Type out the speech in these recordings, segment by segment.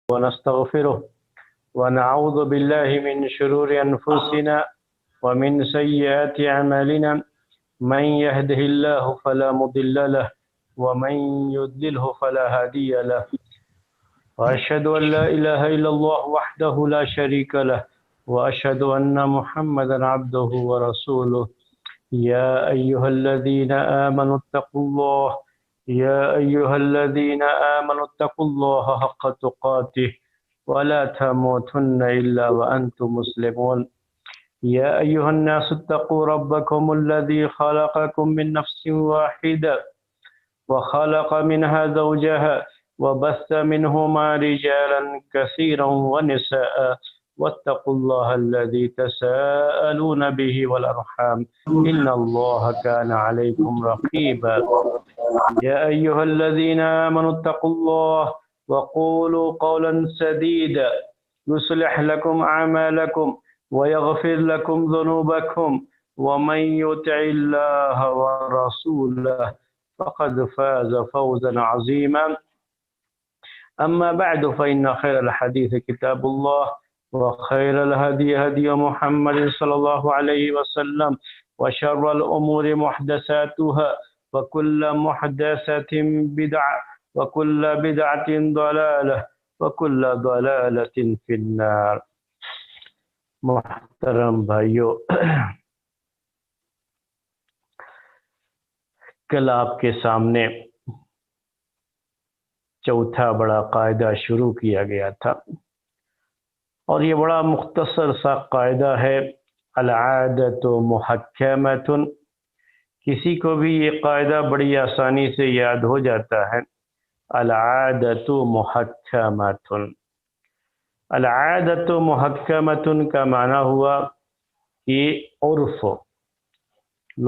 ونستغفره ونعوذ بالله من شرور أنفسنا ومن سيئات أعمالنا من يهده الله فلا مضل له ومن يضلله فلا هادي له وأشهد أن لا إله إلا الله وحده لا شريك له وأشهد أن محمدا عبده ورسوله يا أيها الذين آمنوا اتقوا الله حق تقاته ولا تموتن إلا وأنتم مسلمون يا أيها الناس اتقوا ربكم الذي خلقكم من نفس واحدة وخلق منها زوجها وبث منهما رجالا كثيرا ونساء واتقوا الله الذي تساءلون به والأرحام إن الله كان عليكم رقيبا يا أيها الذين آمنوا اتقوا الله وقولوا قولا سديدا يصلح لكم أعمالكم ويغفر لكم ذنوبكم ومن يطع الله ورسوله فقد فاز فوزا عظيما أما بعد فإن خير الحديث كتاب الله وخير الهدي هدي محمد صلى الله عليه وسلم وشر الأمور محدثاتها وكل محدثة بدعة وكل بدعة ضلالة وكل ضلالة في النار. محترم بھائیو، کل آپ کے سامنے چوتھا بڑا قاعدہ شروع کیا گیا تھا، اور یہ بڑا مختصر سا قاعدہ ہے، العادۃ محکمۃ. کسی کو بھی یہ قاعدہ بڑی آسانی سے یاد ہو جاتا ہے. العادۃ محکمۃ. العادۃ محکمۃ کا معنی ہوا کہ عرف،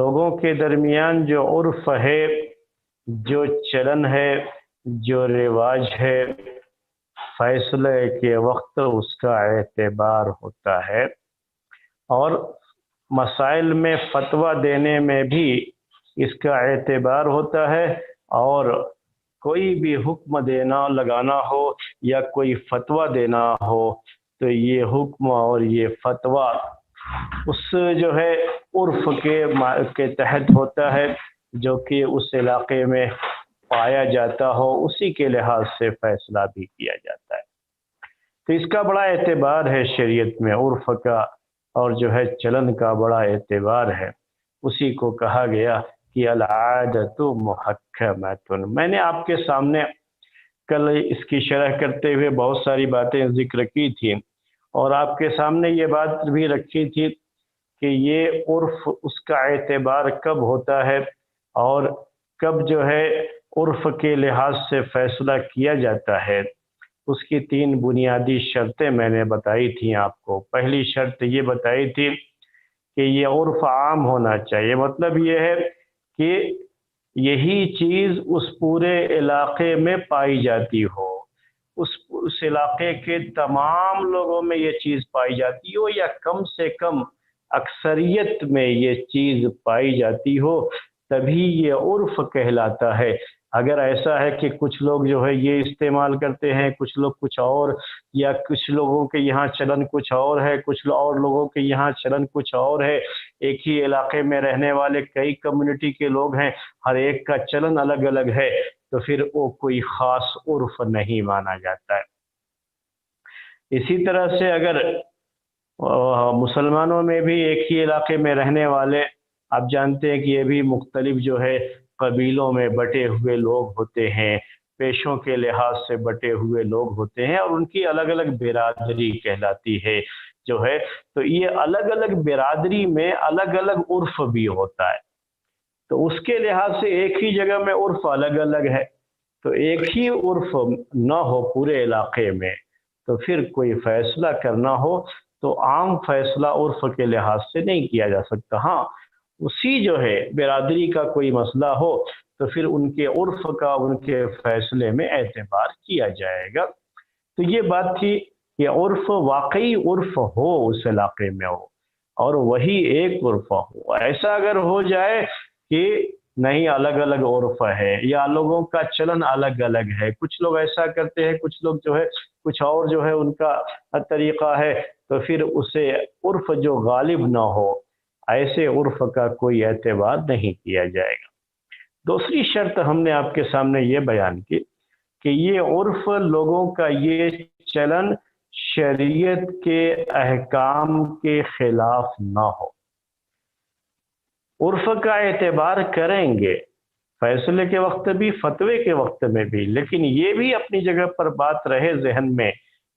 لوگوں کے درمیان جو عرف ہے، جو چلن ہے، جو رواج ہے، فیصلے کے وقت اس کا اعتبار ہوتا ہے، اور مسائل میں فتویٰ دینے میں بھی اس کا اعتبار ہوتا ہے. اور کوئی بھی حکم دینا لگانا ہو یا کوئی فتویٰ دینا ہو تو یہ حکم اور یہ فتویٰ اس جو ہے عرف کے تحت ہوتا ہے، جو کہ اس علاقے میں پایا جاتا ہو، اسی کے لحاظ سے فیصلہ بھی کیا جاتا ہے. تو اس کا بڑا اعتبار ہے شریعت میں، عرف کا اور جو ہے چلن کا بڑا اعتبار ہے. اسی کو کہا گیا کہ العادۃ محکمۃ. میں نے آپ کے سامنے کل اس کی شرح کرتے ہوئے بہت ساری باتیں ذکر کی تھی، اور آپ کے سامنے یہ بات بھی رکھی تھی کہ یہ عرف، اس کا اعتبار کب ہوتا ہے اور کب جو ہے عرف کے لحاظ سے فیصلہ کیا جاتا ہے. اس کی 3 بنیادی شرطیں میں نے بتائی تھیں آپ کو. پہلی شرط یہ بتائی تھی کہ یہ عرف عام ہونا چاہیے. مطلب یہ ہے کہ یہی چیز اس پورے علاقے میں پائی جاتی ہو، اس علاقے کے تمام لوگوں میں یہ چیز پائی جاتی ہو، یا کم سے کم اکثریت میں یہ چیز پائی جاتی ہو، تبھی یہ عرف کہلاتا ہے. اگر ایسا ہے کہ کچھ لوگ جو ہے یہ استعمال کرتے ہیں، کچھ لوگ کچھ اور، یا کچھ لوگوں کے یہاں چلن کچھ اور ہے، کچھ اور لوگوں کے یہاں چلن کچھ اور ہے، ایک ہی علاقے میں رہنے والے کئی کمیونٹی کے لوگ ہیں، ہر ایک کا چلن الگ الگ ہے، تو پھر وہ کوئی خاص عرف نہیں مانا جاتا ہے. اسی طرح سے اگر مسلمانوں میں بھی ایک ہی علاقے میں رہنے والے، آپ جانتے ہیں کہ یہ بھی مختلف جو ہے قبیلوں میں بٹے ہوئے لوگ ہوتے ہیں، پیشوں کے لحاظ سے بٹے ہوئے لوگ ہوتے ہیں، اور ان کی الگ الگ برادری کہلاتی ہے جو ہے. تو یہ الگ الگ برادری میں الگ الگ عرف بھی ہوتا ہے. تو اس کے لحاظ سے ایک ہی جگہ میں عرف الگ الگ ہے، تو ایک ہی عرف نہ ہو پورے علاقے میں، تو پھر کوئی فیصلہ کرنا ہو تو عام فیصلہ عرف کے لحاظ سے نہیں کیا جا سکتا. ہاں، اسی جو ہے برادری کا کوئی مسئلہ ہو تو پھر ان کے عرف کا، ان کے فیصلے میں اعتبار کیا جائے گا. تو یہ بات تھی کہ عرف، واقعی عرف ہو اس علاقے میں ہو، اور وہی ایک عرف ہو. ایسا اگر ہو جائے کہ نہیں الگ الگ عرف ہے یا لوگوں کا چلن الگ الگ ہے، کچھ لوگ ایسا کرتے ہیں، کچھ لوگ جو ہے کچھ اور جو ہے ان کا طریقہ ہے، تو پھر اسے عرف جو غالب نہ ہو، ایسے عرف کا کوئی اعتبار نہیں کیا جائے گا۔ دوسری شرط ہم نے آپ کے سامنے یہ بیان کی کہ یہ عرف لوگوں کا یہ چلن شریعت کے احکام کے خلاف نہ ہو۔ عرف کا اعتبار کریں گے فیصلے کے وقت بھی، فتوے کے وقت میں بھی، لیکن یہ بھی اپنی جگہ پر بات رہے ذہن میں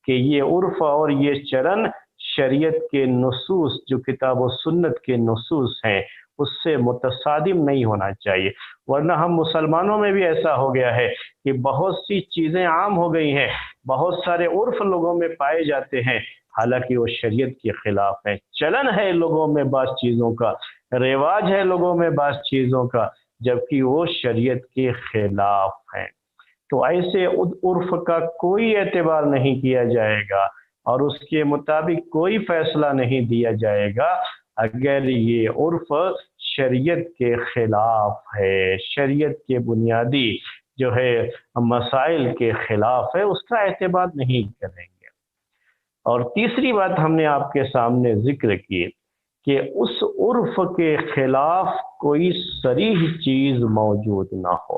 کہ یہ عرف اور یہ چلن شریعت کے نصوص جو کتاب و سنت کے نصوص ہیں اس سے متصادم نہیں ہونا چاہیے، ورنہ ہم مسلمانوں میں بھی ایسا ہو گیا ہے کہ بہت سی چیزیں عام ہو گئی ہیں، بہت سارے عرف لوگوں میں پائے جاتے ہیں، حالانکہ وہ شریعت کے خلاف ہے۔ چلن ہے لوگوں میں بعض چیزوں کا، رواج ہے لوگوں میں بعض چیزوں کا، جبکہ وہ شریعت کے خلاف ہیں، تو ایسے عرف کا کوئی اعتبار نہیں کیا جائے گا اور اس کے مطابق کوئی فیصلہ نہیں دیا جائے گا اگر یہ عرف شریعت کے خلاف ہے، شریعت کے بنیادی جو ہے مسائل کے خلاف ہے، اس کا اعتبار نہیں کریں گے۔ اور تیسری بات ہم نے آپ کے سامنے ذکر کی کہ اس عرف کے خلاف کوئی صریح چیز موجود نہ ہو۔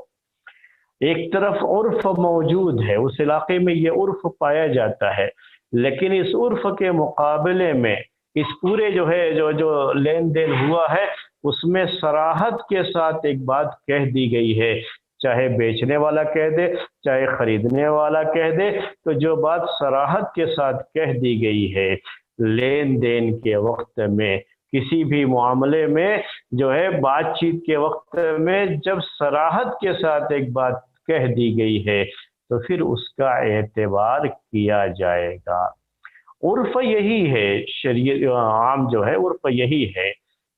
ایک طرف عرف موجود ہے، اس علاقے میں یہ عرف پایا جاتا ہے، لیکن اس عرف کے مقابلے میں اس پورے جو ہے جو لین دین ہوا ہے اس میں صراحت کے ساتھ ایک بات کہہ دی گئی ہے، چاہے بیچنے والا کہہ دے چاہے خریدنے والا کہہ دے، تو جو بات صراحت کے ساتھ کہہ دی گئی ہے لین دین کے وقت میں، کسی بھی معاملے میں جو ہے بات چیت کے وقت میں جب صراحت کے ساتھ ایک بات کہہ دی گئی ہے تو پھر اس کا اعتبار کیا جائے گا۔ عرف یہی ہے، شریعت عام جو ہے عرف یہی ہے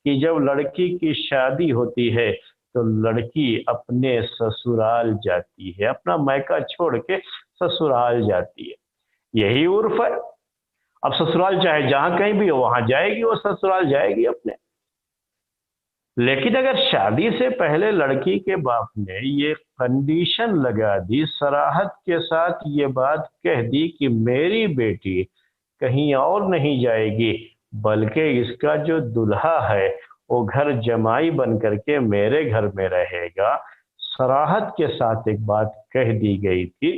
کہ جب لڑکی کی شادی ہوتی ہے تو لڑکی اپنے سسرال جاتی ہے، اپنا میکہ چھوڑ کے سسرال جاتی ہے، یہی عرف ہے۔ اب سسرال چاہے جہاں کہیں بھی ہو وہاں جائے گی، وہ سسرال جائے گی اپنے۔ لیکن اگر شادی سے پہلے لڑکی کے باپ نے یہ کنڈیشن لگا دی، صراحت کے ساتھ یہ بات کہہ دی کہ میری بیٹی کہیں اور نہیں جائے گی بلکہ اس کا جو دلہا ہے وہ گھر جمائی بن کر کے میرے گھر میں رہے گا، صراحت کے ساتھ ایک بات کہہ دی گئی تھی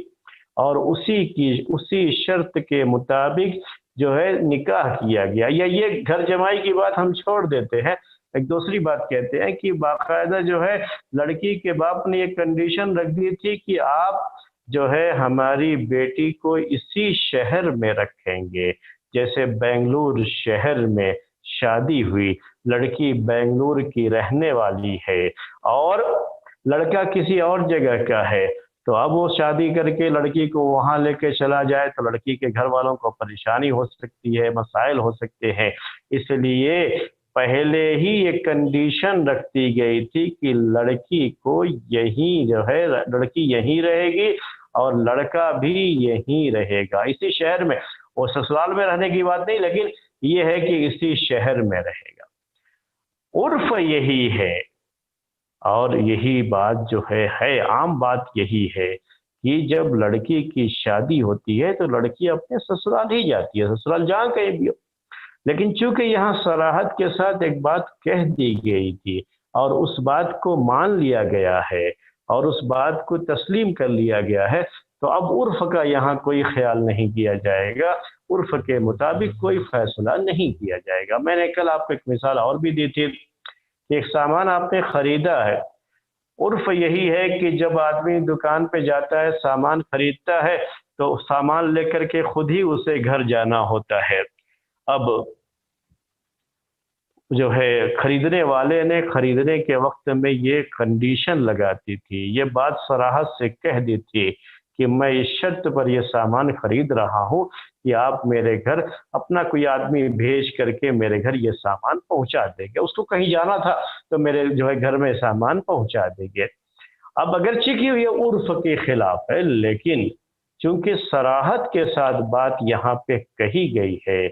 اور اسی شرط کے مطابق جو ہے نکاح کیا گیا، یا یہ گھر جمائی کی بات ہم چھوڑ دیتے ہیں، ایک دوسری بات کہتے ہیں کہ باقاعدہ جو ہے لڑکی کے باپ نے یہ کنڈیشن رکھ دی تھی کہ آپ جو ہے ہماری بیٹی کو اسی شہر میں رکھیں گے، جیسے بنگلور شہر میں شادی ہوئی، لڑکی بنگلور کی رہنے والی ہے اور لڑکا کسی اور جگہ کا ہے، تو اب وہ شادی کر کے لڑکی کو وہاں لے کے چلا جائے تو لڑکی کے گھر والوں کو پریشانی ہو سکتی ہے، مسائل ہو سکتے ہیں، اس لیے پہلے ہی یہ کنڈیشن رکھ دی گئی تھی کہ لڑکی کو یہیں جو ہے لڑکی یہیں رہے گی اور لڑکا بھی یہیں رہے گا اسی شہر میں، وہ سسرال میں رہنے کی بات نہیں، لیکن یہ ہے کہ اسی شہر میں رہے گا۔ عرف یہی ہے اور یہی بات جو ہے عام بات یہی ہے کہ جب لڑکی کی شادی ہوتی ہے تو لڑکی اپنے سسرال ہی جاتی ہے، سسرال جہاں کہیں بھی ہو، لیکن چونکہ یہاں صراحت کے ساتھ ایک بات کہہ دی گئی تھی اور اس بات کو مان لیا گیا ہے اور اس بات کو تسلیم کر لیا گیا ہے، تو اب عرف کا یہاں کوئی خیال نہیں کیا جائے گا، عرف کے مطابق کوئی فیصلہ نہیں کیا جائے گا۔ میں نے کل آپ کو ایک مثال اور بھی دی تھی، ایک سامان آپ نے خریدا ہے، عرف یہی ہے کہ جب آدمی دکان پہ جاتا ہے سامان خریدتا ہے تو سامان لے کر کے خود ہی اسے گھر جانا ہوتا ہے۔ اب جو ہے خریدنے والے نے خریدنے کے وقت میں یہ کنڈیشن لگاتی تھی، یہ بات صراحت سے کہہ دی تھی کہ میں اس شرط پر یہ سامان خرید رہا ہوں کہ آپ میرے گھر اپنا کوئی آدمی بھیج کر کے میرے گھر یہ سامان پہنچا دیں گے، اس کو کہیں جانا تھا تو میرے جو ہے گھر میں سامان پہنچا دیں گے۔ اب اگرچہ کہ یہ عرف کے خلاف ہے، لیکن چونکہ صراحت کے ساتھ بات یہاں پہ کہی گئی ہے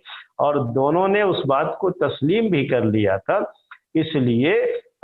اور دونوں نے اس بات کو تسلیم بھی کر لیا تھا، اس لیے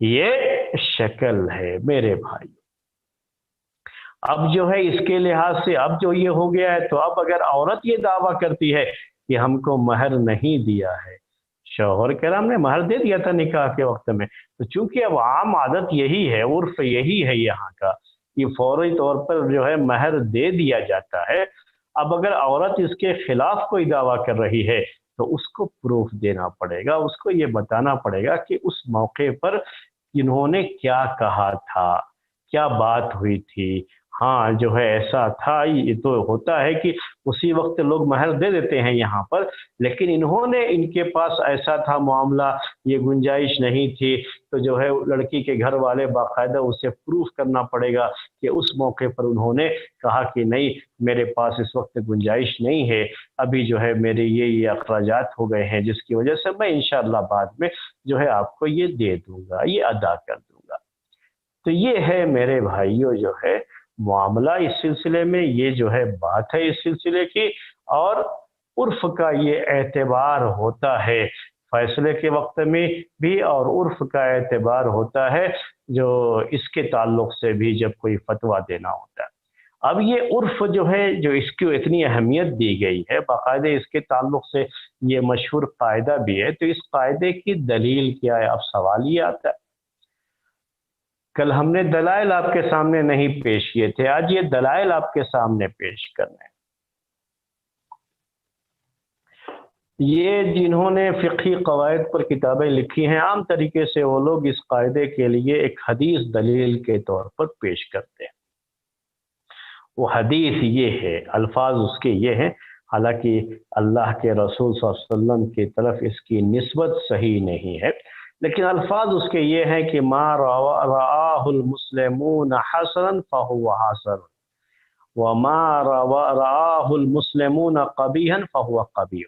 یہ شکل ہے میرے بھائی۔ اب جو ہے اس کے لحاظ سے اب جو یہ ہو گیا ہے، تو اب اگر عورت یہ دعویٰ کرتی ہے کہ ہم کو مہر نہیں دیا ہے، شوہر کرام نے مہر دے دیا تھا نکاح کے وقت میں، تو چونکہ اب عام عادت یہی ہے، عرف یہی ہے یہاں کا کہ فوری طور پر جو ہے مہر دے دیا جاتا ہے۔ اب اگر عورت اس کے خلاف کوئی دعویٰ کر رہی ہے تو اس کو پروف دینا پڑے گا، اس کو یہ بتانا پڑے گا کہ اس موقع پر انہوں نے کیا کہا تھا، کیا بات ہوئی تھی۔ ہاں جو ہے ایسا تھا، یہ تو ہوتا ہے کہ اسی وقت لوگ مہر دے دیتے ہیں یہاں پر، لیکن انہوں نے ان کے پاس ایسا تھا معاملہ، یہ گنجائش نہیں تھی، تو جو ہے لڑکی کے گھر والے باقاعدہ اسے پروف کرنا پڑے گا کہ اس موقع پر انہوں نے کہا کہ نہیں میرے پاس اس وقت گنجائش نہیں ہے، ابھی جو ہے میرے یہ اخراجات ہو گئے ہیں جس کی وجہ سے میں انشاءاللہ بعد میں جو ہے آپ کو یہ دے دوں گا، یہ ادا کر دوں گا۔ تو یہ ہے میرے بھائیوں جو ہے معاملہ اس سلسلے میں، یہ جو ہے بات ہے اس سلسلے کی، اور عرف کا یہ اعتبار ہوتا ہے فیصلے کے وقت میں بھی، اور عرف کا اعتبار ہوتا ہے جو اس کے تعلق سے بھی جب کوئی فتویٰ دینا ہوتا ہے۔ اب یہ عرف جو ہے جو اس کو اتنی اہمیت دی گئی ہے، باقاعدہ اس کے تعلق سے یہ مشہور قاعدہ بھی ہے، تو اس قاعدے کی دلیل کیا ہے؟ اب سوال یہ آتا ہے، کل ہم نے دلائل آپ کے سامنے نہیں پیش کیے تھے، آج یہ دلائل آپ کے سامنے پیش کرنے ہیں۔ یہ جنہوں نے فقہی قواعد پر کتابیں لکھی ہیں، عام طریقے سے وہ لوگ اس قاعدے کے لیے ایک حدیث دلیل کے طور پر پیش کرتے ہیں۔ وہ حدیث یہ ہے، الفاظ اس کے یہ ہیں، حالانکہ اللہ کے رسول صلی اللہ علیہ وسلم کی طرف اس کی نسبت صحیح نہیں ہے، لیکن الفاظ اس کے یہ ہیں کہ ما رآہ المسلمون حسنا فهو حسن وما رآہ المسلمون قبیحا فهو قبیح،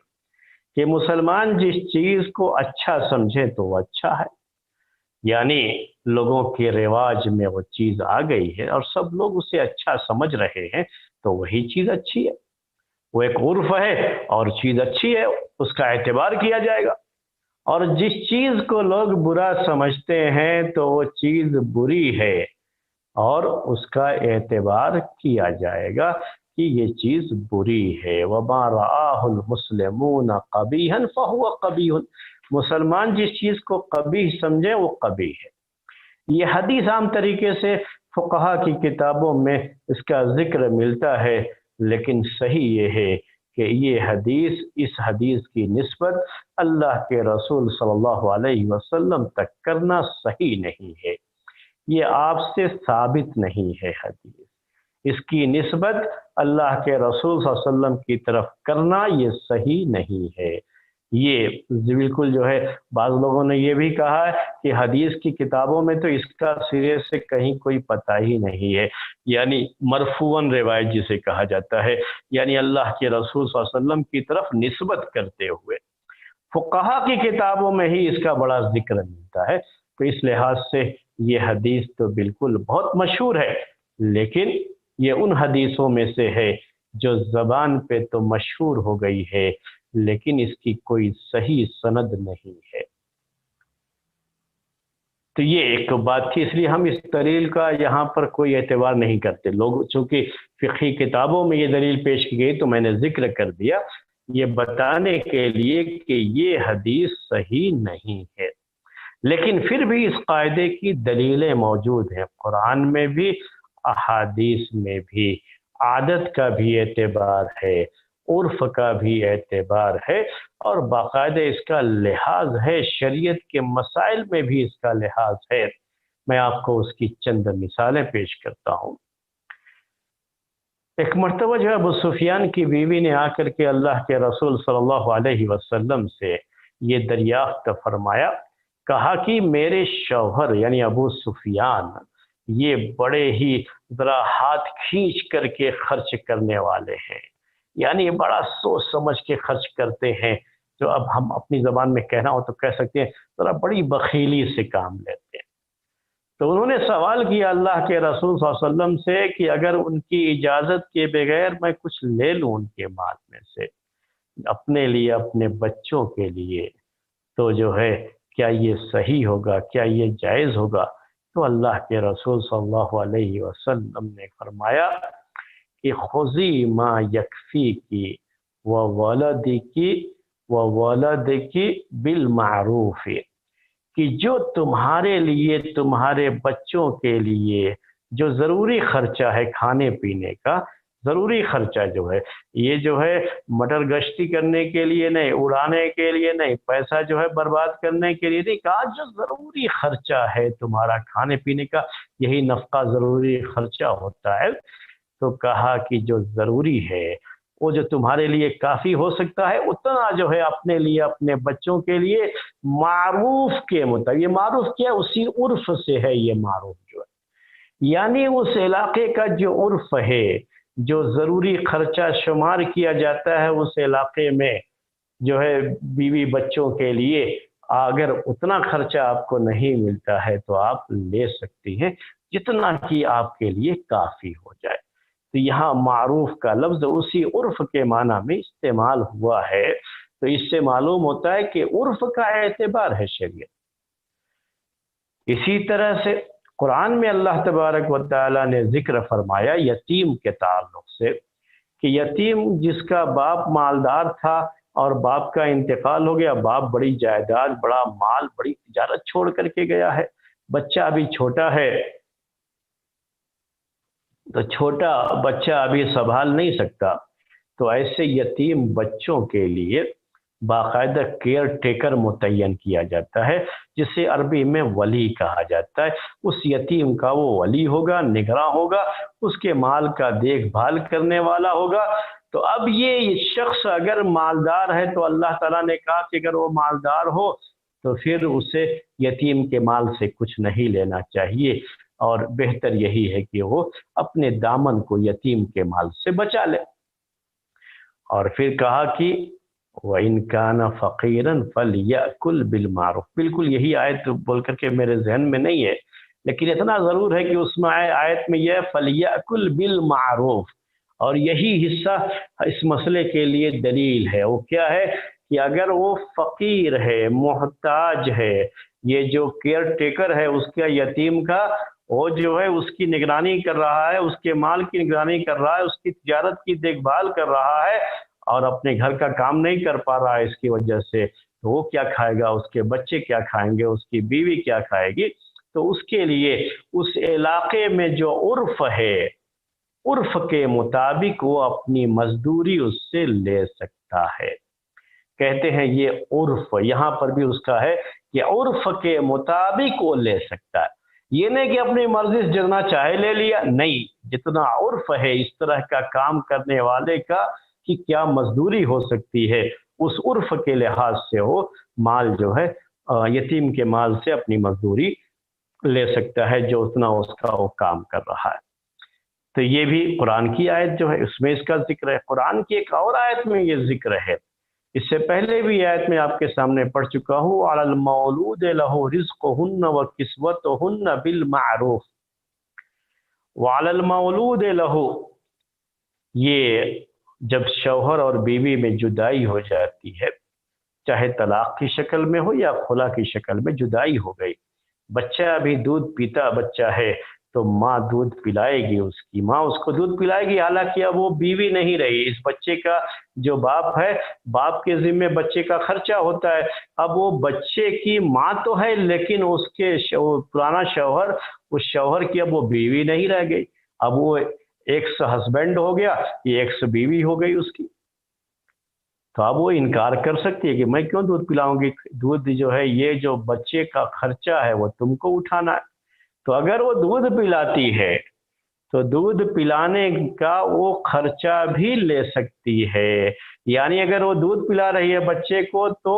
کہ مسلمان جس چیز کو اچھا سمجھے تو وہ اچھا ہے، یعنی لوگوں کے رواج میں وہ چیز آ گئی ہے اور سب لوگ اسے اچھا سمجھ رہے ہیں تو وہی چیز اچھی ہے، وہ ایک عرف ہے اور چیز اچھی ہے، اس کا اعتبار کیا جائے گا۔ اور جس چیز کو لوگ برا سمجھتے ہیں تو وہ چیز بری ہے اور اس کا اعتبار کیا جائے گا کہ یہ چیز بری ہے۔ وَمَا رَآهُ الْمُسْلِمُونَ قَبِيحًا فَهُوَ قَبِيحٌ، مسلمان جس چیز کو قبیح سمجھے وہ قبیح ہے۔ یہ حدیث عام طریقے سے فقہا کی کتابوں میں اس کا ذکر ملتا ہے، لیکن صحیح یہ ہے کہ یہ حدیث، اس حدیث کی نسبت اللہ کے رسول صلی اللہ علیہ وسلم تک کرنا صحیح نہیں ہے، یہ آپ سے ثابت نہیں ہے حدیث، اس کی نسبت اللہ کے رسول صلی اللہ علیہ وسلم کی طرف کرنا یہ صحیح نہیں ہے۔ یہ بالکل جو ہے بعض لوگوں نے یہ بھی کہا ہے کہ حدیث کی کتابوں میں تو اس کا سرے سے کہیں کوئی پتہ ہی نہیں ہے، یعنی مرفوعاً روایت جسے کہا جاتا ہے، یعنی اللہ کے رسول صلی اللہ علیہ وسلم کی طرف نسبت کرتے ہوئے فقہا کی کتابوں میں ہی اس کا بڑا ذکر ملتا ہے۔ تو اس لحاظ سے یہ حدیث تو بالکل بہت مشہور ہے، لیکن یہ ان حدیثوں میں سے ہے جو زبان پہ تو مشہور ہو گئی ہے لیکن اس کی کوئی صحیح سند نہیں ہے۔ تو یہ ایک بات تھی، اس لیے ہم اس دلیل کا یہاں پر کوئی اعتبار نہیں کرتے۔ لوگ چونکہ فقہی کتابوں میں یہ دلیل پیش کی گئی تو میں نے ذکر کر دیا، یہ بتانے کے لیے کہ یہ حدیث صحیح نہیں ہے، لیکن پھر بھی اس قاعدے کی دلیلیں موجود ہیں، قرآن میں بھی احادیث میں بھی، عادت کا بھی اعتبار ہے، عرف کا بھی اعتبار ہے، اور باقاعدہ اس کا لحاظ ہے، شریعت کے مسائل میں بھی اس کا لحاظ ہے۔ میں آپ کو اس کی چند مثالیں پیش کرتا ہوں۔ ایک مرتبہ جو ہے ابو سفیان کی بیوی نے آ کر کے اللہ کے رسول صلی اللہ علیہ وسلم سے یہ دریافت فرمایا، کہا کہ میرے شوہر یعنی ابو سفیان یہ بڑے ہی ذرا ہاتھ کھینچ کر کے خرچ کرنے والے ہیں، یعنی بڑا سوچ سمجھ کے خرچ کرتے ہیں، جو اب ہم اپنی زبان میں کہنا ہو تو کہہ سکتے ہیں ذرا بڑی بخیلی سے کام لیتے ہیں۔ تو انہوں نے سوال کیا اللہ کے رسول صلی اللہ علیہ وسلم سے کہ اگر ان کی اجازت کے بغیر میں کچھ لے لوں ان کے مال میں سے اپنے لیے، اپنے بچوں کے لیے، تو جو ہے کیا یہ صحیح ہوگا، کیا یہ جائز ہوگا؟ تو اللہ کے رسول صلی اللہ علیہ وسلم نے فرمایا کہ خذی ما یکفی کی و ولدی کی و ولد کی بالمعروف، کہ جو تمہارے لیے، تمہارے بچوں کے لیے جو ضروری خرچہ ہے، کھانے پینے کا ضروری خرچہ جو ہے، یہ جو ہے مٹر گشتی کرنے کے لیے نہیں، اڑانے کے لیے نہیں، پیسہ جو ہے برباد کرنے کے لیے نہیں، کہا جو ضروری خرچہ ہے تمہارا کھانے پینے کا، یہی نفقہ ضروری خرچہ ہوتا ہے، تو کہا کہ جو ضروری ہے وہ جو تمہارے لیے کافی ہو سکتا ہے اتنا جو ہے اپنے لیے، اپنے بچوں کے لیے معروف کے مطابق۔ یہ معروف کیا؟ اسی عرف سے ہے یہ معروف جو ہے، یعنی اس علاقے کا جو عرف ہے، جو ضروری خرچہ شمار کیا جاتا ہے اس علاقے میں جو ہے بیوی بچوں کے لیے، اگر اتنا خرچہ آپ کو نہیں ملتا ہے تو آپ لے سکتی ہیں جتنا کہ آپ کے لیے کافی ہو جائے۔ تو یہاں معروف کا لفظ اسی عرف کے معنی میں استعمال ہوا ہے، تو اس سے معلوم ہوتا ہے کہ عرف کا اعتبار ہے شریعت۔ اسی طرح سے قرآن میں اللہ تبارک و تعالیٰ نے ذکر فرمایا یتیم کے تعلق سے، کہ یتیم جس کا باپ مالدار تھا اور باپ کا انتقال ہو گیا، باپ بڑی جائیداد، بڑا مال، بڑی تجارت چھوڑ کر کے گیا ہے، بچہ ابھی چھوٹا ہے، تو چھوٹا بچہ ابھی سنبھال نہیں سکتا، تو ایسے یتیم بچوں کے لیے باقاعدہ کیئر ٹیکر متعین کیا جاتا ہے، جسے عربی میں ولی کہا جاتا ہے۔ اس یتیم کا وہ ولی ہوگا، نگراں ہوگا، اس کے مال کا دیکھ بھال کرنے والا ہوگا۔ تو اب یہ شخص اگر مالدار ہے تو اللہ تعالیٰ نے کہا کہ اگر وہ مالدار ہو تو پھر اسے یتیم کے مال سے کچھ نہیں لینا چاہیے، اور بہتر یہی ہے کہ وہ اپنے دامن کو یتیم کے مال سے بچا لے۔ اور پھر کہا کہ وَإِن كَانَ فَقِيرًا فَلْيَأْكُلْ بِالْمَعْرُوفِ، بالکل یہی آیت بول کر کے میرے ذہن میں نہیں ہے، لیکن اتنا ضرور ہے کہ اس میں آیت میں یہ فَلْيَأْكُلْ بِالْمَعْرُوف، اور یہی حصہ اس مسئلے کے لیے دلیل ہے۔ وہ کیا ہے کہ اگر وہ فقیر ہے، محتاج ہے، یہ جو کیئر ٹیکر ہے اس کا یتیم کا، وہ جو ہے اس کی نگرانی کر رہا ہے، اس کے مال کی نگرانی کر رہا ہے، اس کی تجارت کی دیکھ بھال کر رہا ہے، اور اپنے گھر کا کام نہیں کر پا رہا ہے اس کی وجہ سے، تو وہ کیا کھائے گا؟ اس کے بچے کیا کھائیں گے؟ اس کی بیوی کیا کھائے گی؟ تو اس کے لیے اس علاقے میں جو عرف ہے، عرف کے مطابق وہ اپنی مزدوری اس سے لے سکتا ہے۔ کہتے ہیں یہ عرف یہاں پر بھی اس کا ہے کہ عرف کے مطابق وہ لے سکتا ہے، یہ نہیں کہ اپنی مرضی سے جتنا چاہے لے لیا، نہیں، جتنا عرف ہے اس طرح کا کام کرنے والے کا کہ کیا مزدوری ہو سکتی ہے، اس عرف کے لحاظ سے وہ مال جو ہے یتیم کے مال سے اپنی مزدوری لے سکتا ہے، جو اتنا اس کا وہ کام کر رہا ہے۔ تو یہ بھی قرآن کی آیت جو ہے اس میں اس کا ذکر ہے۔ قرآن کی ایک اور آیت میں یہ ذکر ہے، اس سے پہلے بھی آیت میں آپ کے سامنے پڑھ چکا ہوں، عَلَى الْمَوْلُودِ لَهُ رِزْقُهُنَّ وَكِسْوَتُهُنَّ بِالْمَعْرُوفِ، وَعَلَى الْمَوْلُودِ لَهُ، یہ جب شوہر اور بیوی میں جدائی ہو جاتی ہے، چاہے طلاق کی شکل میں ہو یا خلا کی شکل میں جدائی ہو گئی، بچہ ابھی دودھ پیتا بچہ ہے تو ماں دودھ پلائے گی، اس کی ماں اس کو دودھ پلائے گی، حالانکہ اب وہ بیوی نہیں رہی، اس بچے کا جو باپ ہے، باپ کے ذمے بچے کا خرچہ ہوتا ہے، اب وہ بچے کی ماں تو ہے لیکن اس کے پرانا شوہر، اس شوہر کی اب وہ بیوی نہیں رہ گئی، اب وہ ایکس ہسبینڈ ہو گیا، یہ ایکس بیوی ہو گئی اس کی، تو اب وہ انکار کر سکتی ہے کہ میں کیوں دودھ پلاؤں گی، دودھ جو ہے یہ جو بچے کا خرچہ ہے وہ تم کو اٹھانا ہے۔ تو اگر وہ دودھ پلاتی ہے تو دودھ پلانے کا وہ خرچہ بھی لے سکتی ہے، یعنی اگر وہ دودھ پلا رہی ہے بچے کو تو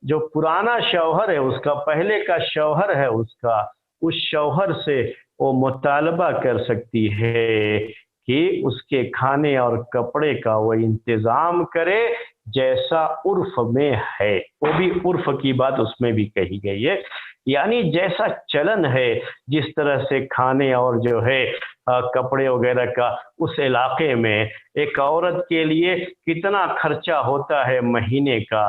جو پرانا شوہر ہے اس کا، پہلے کا شوہر ہے اس کا، اس شوہر سے وہ مطالبہ کر سکتی ہے کہ اس کے کھانے اور کپڑے کا وہ انتظام کرے جیسا عرف میں ہے، وہ بھی عرف کی بات اس میں بھی کہی گئی ہے، یعنی جیسا چلن ہے، جس طرح سے کھانے اور جو ہے کپڑے وغیرہ کا اس علاقے میں ایک عورت کے لیے کتنا خرچہ ہوتا ہے مہینے کا،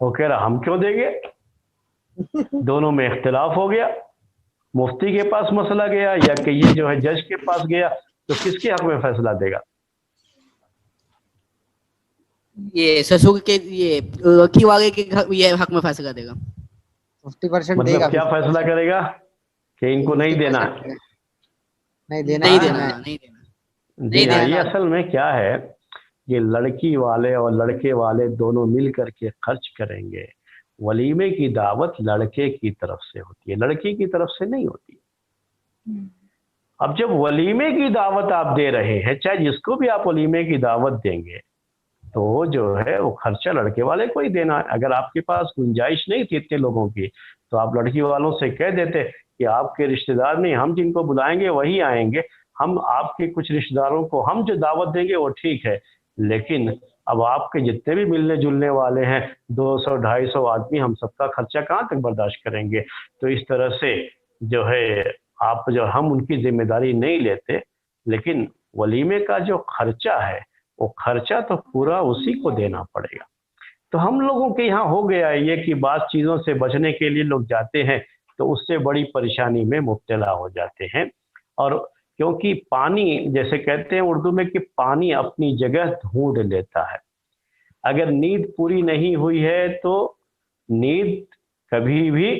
وہ کہہ رہا ہم کیوں دیں گے، دونوں میں اختلاف ہو گیا، مفتی کے پاس مسئلہ گیا یا کہ یہ جو ہے جج کے پاس گیا، تو کس کے حق میں فیصلہ دے گا؟ یہ سسور کے یہ لڑکی والے کے یہ حق میں فیصلہ دے گا، 50% دے گا، مطلب کیا فیصلہ کرے گا کہ ان کو نہیں دینا ہے؟ 50% نہیں دینا نہیں ہے، دینا نہیں دینا جی نہیں ہاں، دینا۔ یہ اصل میں کیا ہے، یہ لڑکی والے اور لڑکے والے دونوں مل کر کے خرچ کریں گے۔ ولیمے کی دعوت لڑکے کی طرف سے ہوتی ہے، لڑکی کی طرف سے نہیں ہوتی۔ اب جب ولیمے کی دعوت آپ دے رہے ہیں، چاہے جس کو بھی آپ ولیمے کی دعوت دیں گے، تو جو ہے وہ خرچہ لڑکے والے کو ہی دینا ہے۔ اگر آپ کے پاس گنجائش نہیں تھی اتنے لوگوں کی، تو آپ لڑکی والوں سے کہہ دیتے کہ آپ کے رشتہ دار نہیں، ہم جن کو بلائیں گے وہی آئیں گے، ہم آپ کے کچھ رشتہ داروں کو ہم جو دعوت دیں گے وہ ٹھیک ہے، لیکن اب آپ کے جتنے بھی ملنے جلنے والے ہیں 200 250 آدمی، ہم سب کا خرچہ کہاں تک برداشت کریں گے؟ تو اس طرح سے جو ہے آپ جو ہم ان کی ذمہ داری نہیں لیتے، لیکن ولیمے کا جو خرچہ ہے وہ خرچہ تو پورا اسی کو دینا پڑے گا۔ تو ہم لوگوں کے یہاں ہو گیا ہے یہ کہ بعض چیزوں سے بچنے کے لیے لوگ جاتے ہیں تو اس سے بڑی پریشانی میں مبتلا ہو جاتے ہیں، اور کیونکہ پانی جیسے کہتے ہیں اردو میں کہ پانی اپنی جگہ ڈھونڈ لیتا ہے، اگر نیند پوری نہیں ہوئی ہے تو نیند کبھی بھی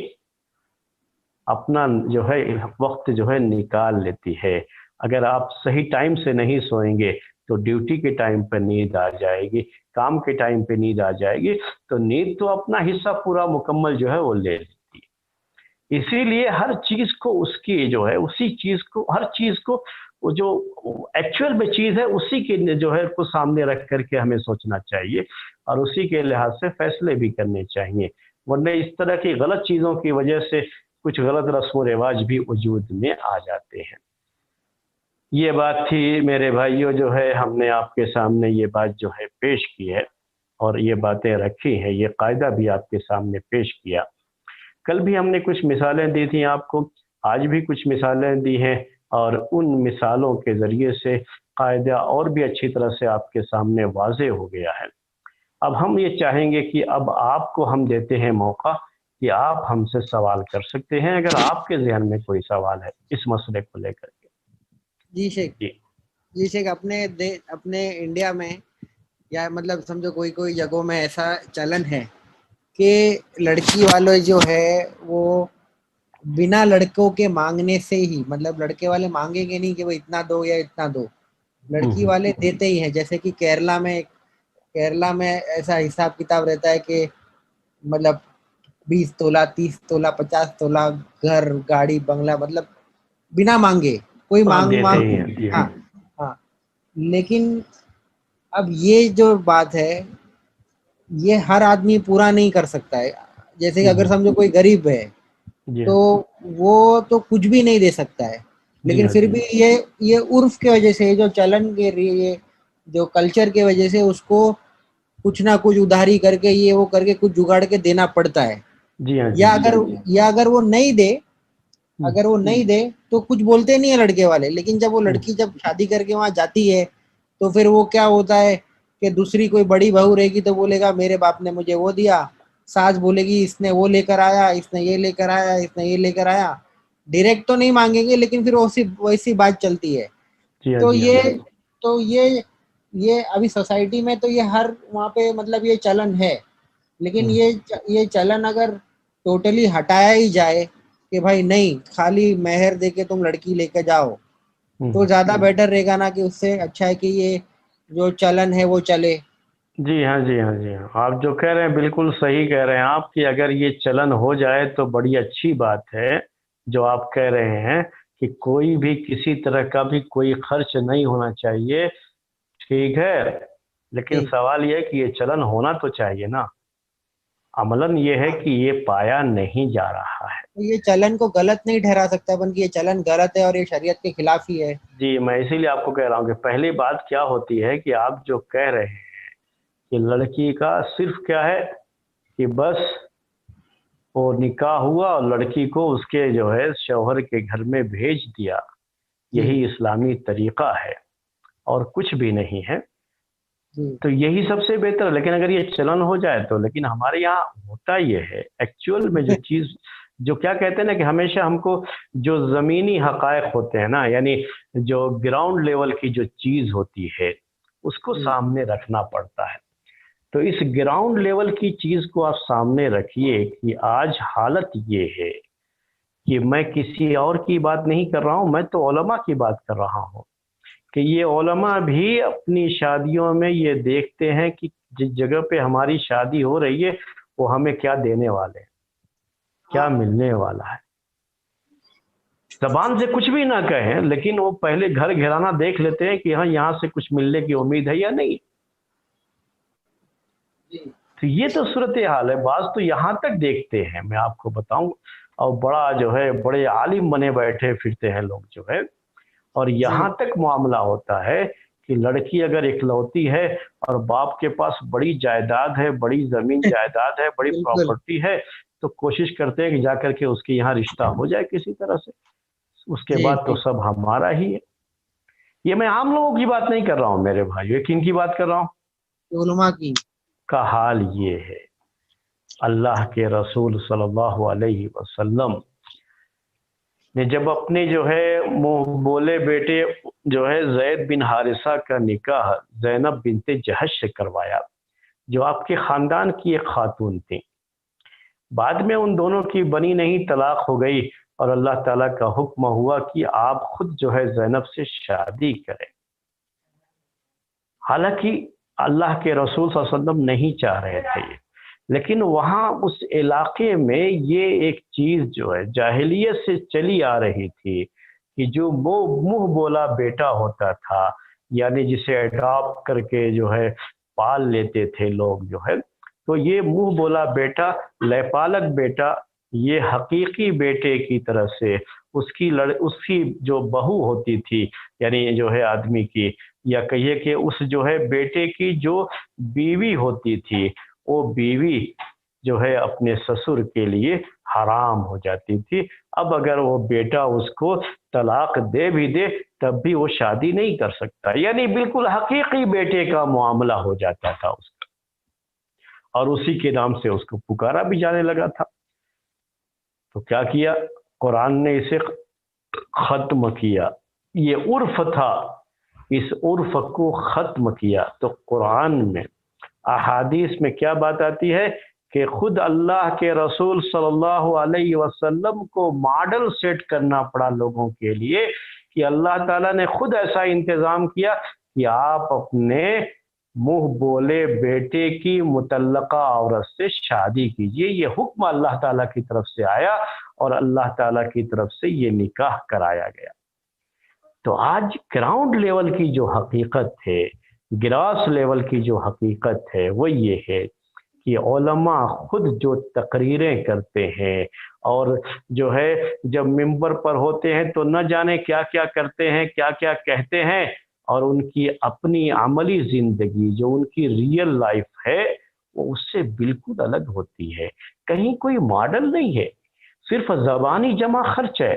اپنا جو ہے وقت جو ہے نکال لیتی ہے۔ اگر آپ صحیح ٹائم سے نہیں سوئیں گے تو ڈیوٹی کے ٹائم پہ نیند آ جائے گی، کام کے ٹائم پہ نیند آ جائے گی، تو نیند تو اپنا حصہ پورا مکمل جو ہے وہ لے لیتی ہے۔ اسی لیے ہر چیز کو اس کی جو ہے اسی چیز کو ہر چیز کو وہ جو ایکچوئل میں چیز ہے اسی کے جو ہے کو سامنے رکھ کر کے ہمیں سوچنا چاہیے اور اسی کے لحاظ سے فیصلے بھی کرنے چاہیے، ورنہ اس طرح کی غلط چیزوں کی وجہ سے کچھ غلط رسم و رواج بھی وجود میں آ جاتے ہیں۔ یہ بات تھی میرے بھائیوں، جو ہے ہم نے آپ کے سامنے یہ بات جو ہے پیش کی ہے اور یہ باتیں رکھی ہیں، یہ قاعدہ بھی آپ کے سامنے پیش کیا۔ کل بھی ہم نے کچھ مثالیں دی تھیں آپ کو، آج بھی کچھ مثالیں دی ہیں، اور ان مثالوں کے ذریعے سے قاعدہ اور بھی اچھی طرح سے آپ کے سامنے واضح ہو گیا ہے۔ اب ہم یہ چاہیں گے کہ اب آپ کو ہم دیتے ہیں موقع کہ آپ ہم سے سوال کر سکتے ہیں اگر آپ کے ذہن میں کوئی سوال ہے اس مسئلے کو لے کر کے۔ جی شیخ، جی شیخ، اپنے انڈیا میں یا مطلب سمجھو کوئی جگہوں میں ایسا چلن ہے کہ لڑکی والے جو ہے وہ بنا لڑکوں کے مانگنے سے ہی، مطلب لڑکے والے مانگیں گے نہیں کہ وہ اتنا دو یا اتنا دو، لڑکی والے دیتے ہی ہیں۔ جیسے کہ کیرلا میں ایسا حساب کتاب رہتا ہے کہ مطلب 20 تولہ 30 تولہ 50 تولہ گھر گاڑی بنگلہ، مطلب بنا مانگے کوئی ہاں مانگ دیتے ہی ہیں، جی ہاں ہاں۔ لیکن اب یہ جو بات ہے یہ ہر آدمی پورا نہیں کر سکتا ہے۔ جیسے کہ اگر سمجھو کوئی غریب ہے جی تو وہ تو کچھ بھی نہیں دے سکتا ہے، جی لیکن ہاں پھر جی بھی یہ عرف کی وجہ سے، جو چلن کے یہ جو کلچر کی وجہ سے اس کو کچھ نہ کچھ ادھاری کر کے یہ وہ کر کے کچھ جگاڑ کے دینا پڑتا ہے، جی ہاں جی یا اگر وہ نہیں دے تو کچھ بولتے نہیں ہیں لڑکے والے۔ لیکن جب وہ لڑکی جب شادی کر کے وہاں جاتی ہے تو پھر وہ کیا ہوتا ہے کہ دوسری کوئی بڑی بہو رہے گی تو بولے گا میرے باپ نے مجھے وہ دیا، ساس بولے گی اس نے وہ لے کر آیا، اس نے یہ لے کر آیا، اس نے یہ لے کر آیا۔ ڈائریکٹ تو نہیں مانگیں گے لیکن پھر ویسی بات چلتی ہے۔ جی ہاں تو جی یہ ابھی سوسائٹی میں تو یہ ہر وہاں پہ مطلب یہ چلن ہے، لیکن یہ چلن اگر ٹوٹلی ہٹایا ہی جائے کہ بھائی نہیں، خالی مہر دے کے تم لڑکی لے کے جاؤ، تو زیادہ بیٹر رہے گا نا، کہ اس سے اچھا ہے کہ یہ جو چلن ہے وہ چلے۔ جی ہاں جی ہاں جی ہاں، آپ جو کہہ رہے ہیں بالکل صحیح کہہ رہے ہیں آپ، کہ اگر یہ چلن ہو جائے تو بڑی اچھی بات ہے جو آپ کہہ رہے ہیں کہ کوئی بھی کسی طرح کا بھی کوئی خرچ نہیں ہونا چاہیے، ٹھیک ہے، لیکن سوال یہ ہے کہ یہ چلن ہونا تو چاہیے نا۔ عملاً یہ ہے کہ یہ پایا نہیں جا رہا ہے۔ یہ چلن کو غلط نہیں ٹھہرا سکتا، بلکہ یہ چلن غلط ہے اور یہ شریعت کے خلاف ہی ہے۔ جی میں اسی لیے آپ کو کہہ رہا ہوں کہ پہلی بات کیا ہوتی ہے کہ آپ جو کہہ رہے ہیں کہ لڑکی کا صرف کیا ہے کہ بس وہ نکاح ہوا اور لڑکی کو اس کے جو ہے شوہر کے گھر میں بھیج دیا، یہی اسلامی طریقہ ہے اور کچھ بھی نہیں ہے۔ جی تو یہی سب سے بہتر ہے. لیکن اگر یہ چلن ہو جائے تو, لیکن ہمارے یہاں ہوتا یہ ہے ایکچوئل میں جو چیز, جو کیا کہتے ہیں نا کہ ہمیشہ ہم کو جو زمینی حقائق ہوتے ہیں نا, یعنی جو گراؤنڈ لیول کی جو چیز ہوتی ہے اس کو جی سامنے رکھنا پڑتا ہے. تو اس گراؤنڈ لیول کی چیز کو آپ سامنے رکھیے کہ آج حالت یہ ہے کہ میں کسی اور کی بات نہیں کر رہا ہوں, میں تو علماء کی بات کر رہا ہوں کہ یہ علماء بھی اپنی شادیوں میں یہ دیکھتے ہیں کہ جس جگہ پہ ہماری شادی ہو رہی ہے وہ ہمیں کیا دینے والے ہیں, کیا ملنے والا ہے. زبان سے کچھ بھی نہ کہیں لیکن وہ پہلے گھر گھرانہ دیکھ لیتے ہیں کہ ہاں یہاں سے کچھ ملنے کی امید ہے یا نہیں. جی تو یہ تو صورتحال ہے. بعض تو یہاں تک دیکھتے ہیں, میں آپ کو بتاؤں, اور بڑا جو ہے بڑے عالم بنے بیٹھے پھرتے ہیں لوگ جو ہے, اور یہاں جی تک معاملہ ہوتا ہے کہ لڑکی اگر اکلوتی ہے اور باپ کے پاس بڑی جائیداد ہے, بڑی زمین جائیداد ہے, بڑی بالکل پراپرٹی ہے, تو کوشش کرتے ہیں کہ جا کر کے اس کے یہاں رشتہ ہو جائے کسی طرح سے, اس کے جی بعد تو جی سب ہمارا ہی ہے. یہ میں عام لوگوں کی بات نہیں کر رہا ہوں میرے بھائی, یہ کن کی بات کر رہا ہوں, علماء کی. کا حال یہ ہے. اللہ کے رسول صلی اللہ علیہ وسلم نے جب اپنے جو ہے منہ بولے بیٹے جو ہے زید بن حارثہ کا نکاح زینب بنت جہش سے کروایا, جو آپ کے خاندان کی ایک خاتون تھیں, بعد میں ان دونوں کی بنی نہیں, طلاق ہو گئی, اور اللہ تعالیٰ کا حکم ہوا کہ آپ خود جو ہے زینب سے شادی کریں. حالانکہ اللہ کے رسول صلی اللہ علیہ وسلم نہیں چاہ رہے تھے یہ, لیکن وہاں اس علاقے میں یہ ایک چیز جو ہے جاہلیت سے چلی آ رہی تھی کہ جو منہ بولا بیٹا ہوتا تھا, یعنی جسے اڈاپٹ کر کے جو ہے پال لیتے تھے لوگ جو ہے, تو یہ منہ بولا بیٹا, لیپالک بیٹا, یہ حقیقی بیٹے کی طرح سے اس کی جو بہو ہوتی تھی, یعنی جو ہے آدمی کی, یا کہیے کہ اس جو ہے بیٹے کی جو بیوی ہوتی تھی, وہ بیوی جو ہے اپنے سسر کے لیے حرام ہو جاتی تھی. اب اگر وہ بیٹا اس کو طلاق دے بھی دے تب بھی وہ شادی نہیں کر سکتا, یعنی بالکل حقیقی بیٹے کا معاملہ ہو جاتا تھا اس کا, اور اسی کے نام سے اس کو پکارا بھی جانے لگا تھا. تو کیا کیا قرآن نے اسے ختم کیا. یہ عرف تھا, اس عرف کو ختم کیا. تو قرآن میں احادیث میں کیا بات آتی ہے کہ خود اللہ کے رسول صلی اللہ علیہ وسلم کو ماڈل سیٹ کرنا پڑا لوگوں کے لیے, کہ اللہ تعالیٰ نے خود ایسا انتظام کیا کہ آپ اپنے منہ بولے بیٹے کی متعلقہ عورت سے شادی کیجئے. یہ حکم اللہ تعالیٰ کی طرف سے آیا اور اللہ تعالیٰ کی طرف سے یہ نکاح کرایا گیا. تو آج گراؤنڈ لیول کی جو حقیقت ہے, گراس لیول کی جو حقیقت ہے, وہ یہ ہے کہ علماء خود جو تقریریں کرتے ہیں اور جو ہے جب ممبر پر ہوتے ہیں تو نہ جانے کیا کیا کرتے ہیں, کیا کیا کہتے ہیں, اور ان کی اپنی عملی زندگی جو ان کی ریئل لائف ہے وہ اس سے بالکل الگ ہوتی ہے. کہیں کوئی ماڈل نہیں ہے, صرف زبانی جمع خرچ ہے.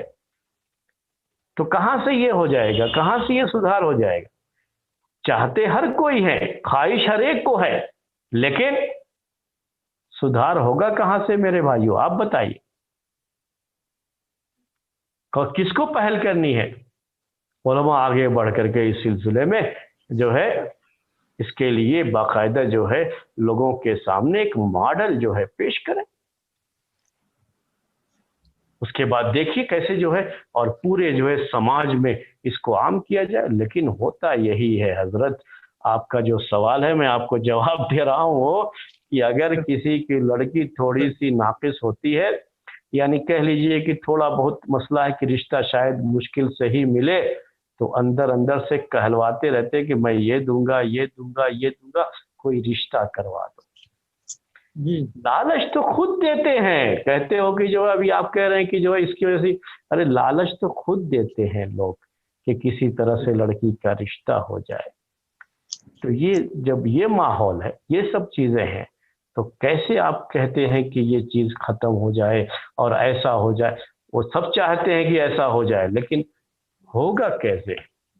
تو کہاں سے یہ ہو جائے گا, کہاں سے یہ سدھار ہو جائے گا؟ چاہتے ہر کوئی ہے, خواہش ہر ایک کو ہے, لیکن سدھار ہوگا کہاں سے میرے بھائیو, آپ بتائیے. کس کو پہل کرنی ہے؟ علماء آگے بڑھ کر کے اس سلسلے میں جو ہے اس کے لیے باقاعدہ جو ہے لوگوں کے سامنے ایک ماڈل جو ہے پیش کریں. اس کے بعد دیکھیے کیسے جو ہے اور پورے جو ہے سماج میں اس کو عام کیا جائے. لیکن ہوتا یہی ہے حضرت, آپ کا جو سوال ہے میں آپ کو جواب دے رہا ہوں وہ کہ اگر کسی کی لڑکی تھوڑی سی ناقص ہوتی ہے, یعنی کہہ لیجئے کہ تھوڑا بہت مسئلہ ہے کہ رشتہ شاید مشکل سے ہی ملے, تو اندر اندر سے کہلواتے رہتے کہ میں یہ دوں گا, یہ دوں گا, یہ دوں گا, کوئی رشتہ کروا دو. لالچ تو خود دیتے ہیں, کہتے ہو کہ جو ابھی آپ کہہ رہے ہیں کہ جو اس کی وجہ سے, ارے لالچ تو خود دیتے ہیں لوگ کہ کسی طرح سے لڑکی کا رشتہ ہو جائے. تو یہ جب یہ ماحول ہے, یہ سب چیزیں ہیں, تو کیسے آپ کہتے ہیں کہ یہ چیز ختم ہو جائے اور ایسا ہو جائے؟ وہ سب چاہتے ہیں کہ ایسا ہو جائے, لیکن ہوگا کیسے؟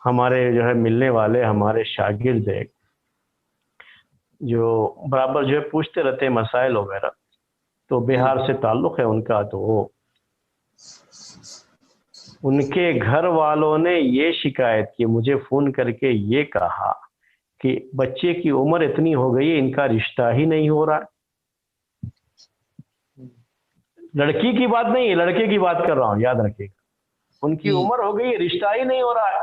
ہمارے جو ہے ملنے والے ہمارے شاگرد ہیں جو برابر جو ہے پوچھتے رہتے ہیں مسائل وغیرہ، تو بہار سے تعلق ہے ان کا، تو وہ ان کے گھر والوں نے یہ شکایت کی، مجھے فون کر کے یہ کہا کہ بچے کی عمر اتنی ہو گئی ہے، ان کا رشتہ ہی نہیں ہو رہا۔ لڑکی کی بات نہیں ہے، لڑکے کی بات کر رہا ہوں، یاد رکھیے گا، ان کی عمر ہو گئی، رشتہ ہی نہیں ہو رہا ہے۔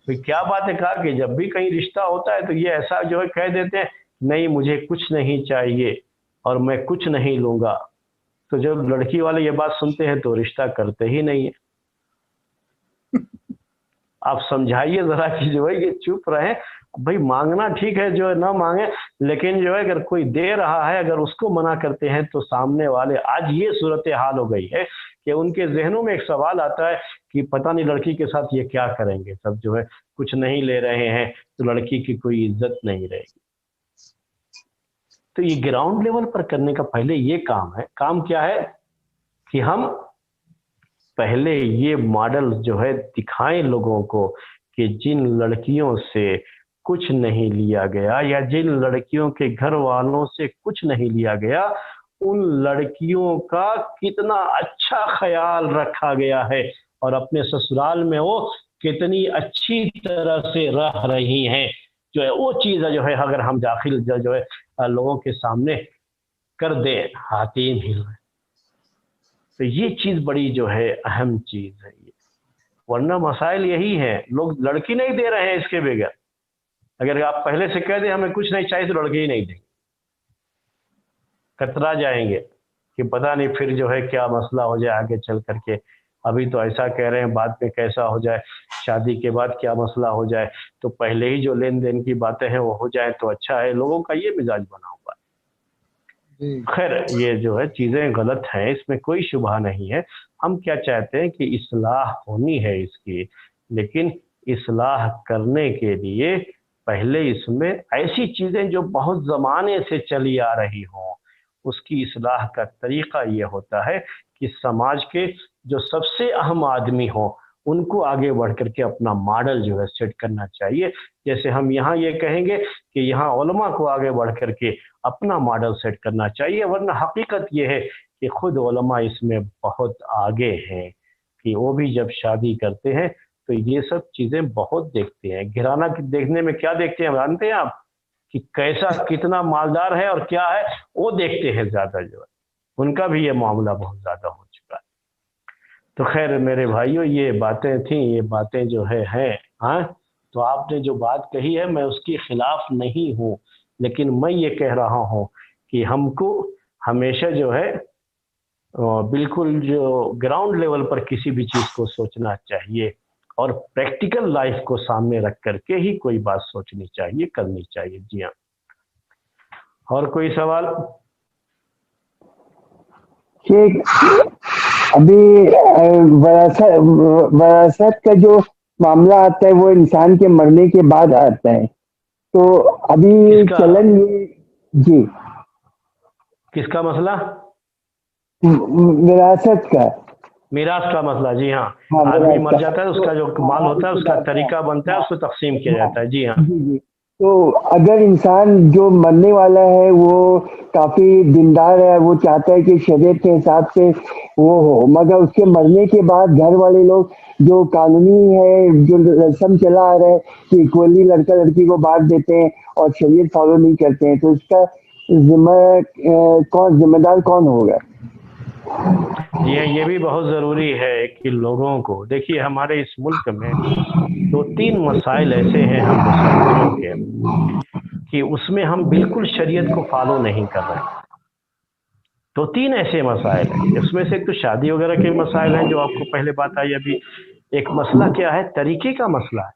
تو کیا بات ہے، کہا کہ جب بھی کہیں رشتہ ہوتا ہے تو یہ ایسا جو ہے کہہ دیتے ہیں نہیں مجھے کچھ نہیں چاہیے اور میں کچھ نہیں لوں گا، تو جب لڑکی والے یہ بات سنتے ہیں تو رشتہ کرتے ہی نہیں ہے۔ آپ سمجھائیے ذرا کہ جو ہے یہ چپ رہے، بھائی مانگنا ٹھیک ہے، جو ہے نہ مانگے، لیکن جو ہے اگر کوئی دے رہا ہے اگر اس کو منع کرتے ہیں تو سامنے والے، آج یہ صورتحال ہو گئی ہے کہ ان کے ذہنوں میں ایک سوال آتا ہے کہ پتہ نہیں لڑکی کے ساتھ یہ کیا کریں گے، سب جو ہے کچھ نہیں لے رہے ہیں تو لڑکی کی کوئی عزت نہیں رہے گی۔ تو یہ گراؤنڈ لیول پر کرنے کا پہلے یہ کام ہے۔ کام کیا ہے کہ ہم پہلے یہ ماڈل جو ہے دکھائیں لوگوں کو کہ جن لڑکیوں سے کچھ نہیں لیا گیا یا جن لڑکیوں کے گھر والوں سے کچھ نہیں لیا گیا، ان لڑکیوں کا کتنا اچھا خیال رکھا گیا ہے اور اپنے سسرال میں وہ کتنی اچھی طرح سے رہ رہی ہیں، جو ہے وہ چیز جو ہے اگر ہم داخل جو ہے لوگوں کے سامنے کر دیں، ہاتین ہل رہے، تو یہ چیز بڑی جو ہے اہم چیز ہے یہ، ورنہ مسائل یہی ہیں، لوگ لڑکی نہیں دے رہے ہیں اس کے بغیر۔ اگر آپ پہلے سے کہہ دیں ہمیں کچھ نہیں چاہیے تو لڑکی ہی نہیں دیں گے، کترا جائیں گے کہ پتہ نہیں پھر جو ہے کیا مسئلہ ہو جائے آگے چل کر کے، ابھی تو ایسا کہہ رہے ہیں بعد میں کیسا ہو جائے، شادی کے بعد کیا مسئلہ ہو جائے، تو پہلے ہی جو لین دین کی باتیں ہیں وہ ہو جائیں تو اچھا ہے۔ لوگوں کا یہ مزاج بنا ہوا ہے۔ خیر یہ جو ہے چیزیں غلط ہیں، اس میں کوئی شبہ نہیں ہے۔ ہم کیا چاہتے ہیں کہ اصلاح ہونی ہے اس کی، لیکن اصلاح کرنے کے لیے پہلے اس میں ایسی چیزیں جو بہت زمانے سے چلی آ رہی ہوں، اس کی اصلاح کا طریقہ یہ ہوتا ہے کہ سماج کے جو سب سے اہم آدمی ہوں ان کو آگے بڑھ کر کے اپنا ماڈل جو ہے سیٹ کرنا چاہیے۔ جیسے ہم یہاں یہ کہیں گے کہ یہاں علماء کو آگے بڑھ کر کے اپنا ماڈل سیٹ کرنا چاہیے، ورنہ حقیقت یہ ہے کہ خود علماء اس میں بہت آگے ہیں کہ وہ بھی جب شادی کرتے ہیں تو یہ سب چیزیں بہت دیکھتے ہیں۔ گھرانہ دیکھنے میں کیا دیکھتے ہیں جانتے ہیں آپ؟ کہ کیسا کتنا مالدار ہے اور کیا ہے وہ دیکھتے ہیں زیادہ، جو ہے ان کا بھی یہ معاملہ بہت زیادہ ہو چکا ہے۔ تو خیر میرے بھائیوں یہ باتیں تھیں، یہ باتیں جو ہیں ہاں، تو آپ نے جو بات کہی ہے میں اس کی خلاف نہیں ہوں، لیکن میں یہ کہہ رہا ہوں کہ ہم کو ہمیشہ جو ہے بالکل جو گراؤنڈ لیول پر کسی بھی چیز کو سوچنا چاہیے اور پریکٹیکل لائف کو سامنے رکھ کر کے ہی کوئی بات سوچنی چاہیے، کرنی چاہیے۔ جی ہاں، اور کوئی سوال؟ ابھی وراثت کا جو معاملہ آتا ہے وہ انسان کے مرنے کے بعد آتا ہے، تو ابھی چلن یہ جی کس کا مسئلہ؟ وراثت کا، میراث کا مسئلہ۔ جی ہاں، آدمی مر جاتا ہے، اس کا جو مال ہوتا ہے اس کا طریقہ بنتا ہے، اس کو تقسیم کیا جاتا ہے۔ جی ہاں، جی تو اگر انسان جو مرنے والا ہے وہ کافی دیندار ہے، وہ چاہتا ہے کہ شریعت کے حساب سے وہ ہو، مگر اس کے مرنے کے بعد گھر والے لوگ جو قانونی ہے جو رسم چلا آ رہا ہے کہ ایکولی لڑکا لڑکی کو بانٹ دیتے ہیں اور شریعت فالو نہیں کرتے ہیں، تو اس کا ذمہ دار کون ہوگا؟ جی ہاں، یہ بھی بہت ضروری ہے کہ لوگوں کو دیکھیے، ہمارے اس ملک میں 2-3 مسائل ایسے ہیں ہم مسلمانوں کے کہ اس میں ہم بالکل شریعت کو فالو نہیں کر رہے ہیں۔ 2-3 ایسے مسائل ہیں، اس میں سے ایک تو شادی وغیرہ کے مسائل ہیں جو آپ کو پہلے بات آئی ابھی۔ ایک مسئلہ کیا ہے؟ طریقے کا مسئلہ ہے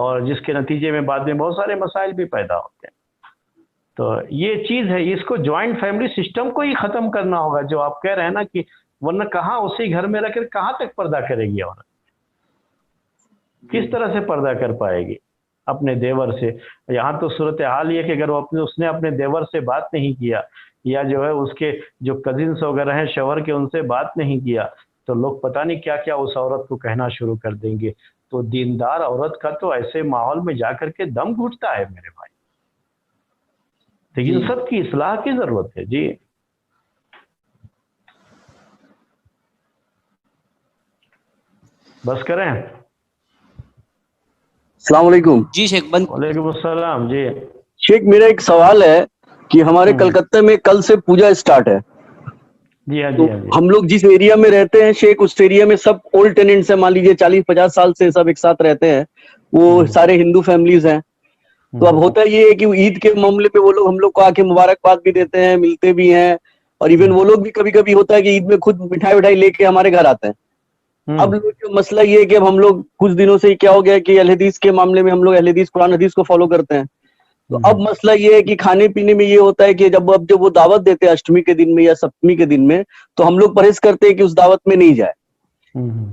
اور جس کے نتیجے میں بعد میں بہت سارے مسائل بھی پیدا ہوتے ہیں. تو یہ چیز ہے, اس کو جوائنٹ فیملی سسٹم کو ہی ختم کرنا ہوگا, جو آپ کہہ رہے ہیں نا کہ ورنہ کہاں اسی گھر میں رہ کر کہاں تک پردہ کرے گی عورت, کس طرح سے پردہ کر پائے گی اپنے دیور سے. یہاں تو صورتحال یہ کہ اگر اس نے اپنے دیور سے بات نہیں کیا, یا جو ہے اس کے جو کزنس وغیرہ ہیں شوہر کے, ان سے بات نہیں کیا, تو لوگ پتہ نہیں کیا کیا اس عورت کو کہنا شروع کر دیں گے. تو دیندار عورت کا تو ایسے ماحول میں جا کر کے دم گھٹتا ہے میرے بھائی. تو ان سب کی اصلاح کی ضرورت ہے. جی بس کریں. السلام علیکم. جی شیخ بند. وعلیکم السلام. جی شیخ میرا ایک سوال ہے کہ ہمارے کلکتہ میں کل سے پوجا اسٹارٹ ہے. جی ہاں تو جی ہاں جی. ہم لوگ جس ایریا میں رہتے ہیں شیخ, اس ایریا میں سب اولڈ ٹیننٹس ہیں, مان لیجیے 40-50 سال سے سب ایک ساتھ رہتے ہیں, وہ سارے ہندو فیملیز ہیں. تو اب ہوتا یہ ہے کہ عید کے معاملے پہ وہ لوگ ہم لوگ کو آ کے مبارکباد بھی دیتے ہیں, ملتے بھی ہیں, اور ایون وہ لوگ بھی کبھی کبھی ہوتا ہے کہ عید میں خود مٹھائی وٹھائی لے کے ہمارے گھر آتے ہیں. اب مسئلہ یہ ہے کہ اب ہم لوگ کچھ دنوں سے کیا ہو گیا کہ اہل حدیث کے معاملے میں ہم لوگ اہل حدیث قرآن حدیث کو فالو کرتے ہیں. تو اب مسئلہ یہ ہے کہ کھانے پینے میں یہ ہوتا ہے کہ جب وہ دعوت دیتے ہیں اشٹمی کے دن میں یا سپتمی کے دن میں, تو ہم لوگ پرہیز کرتے ہیں کہ اس دعوت میں نہیں جائے.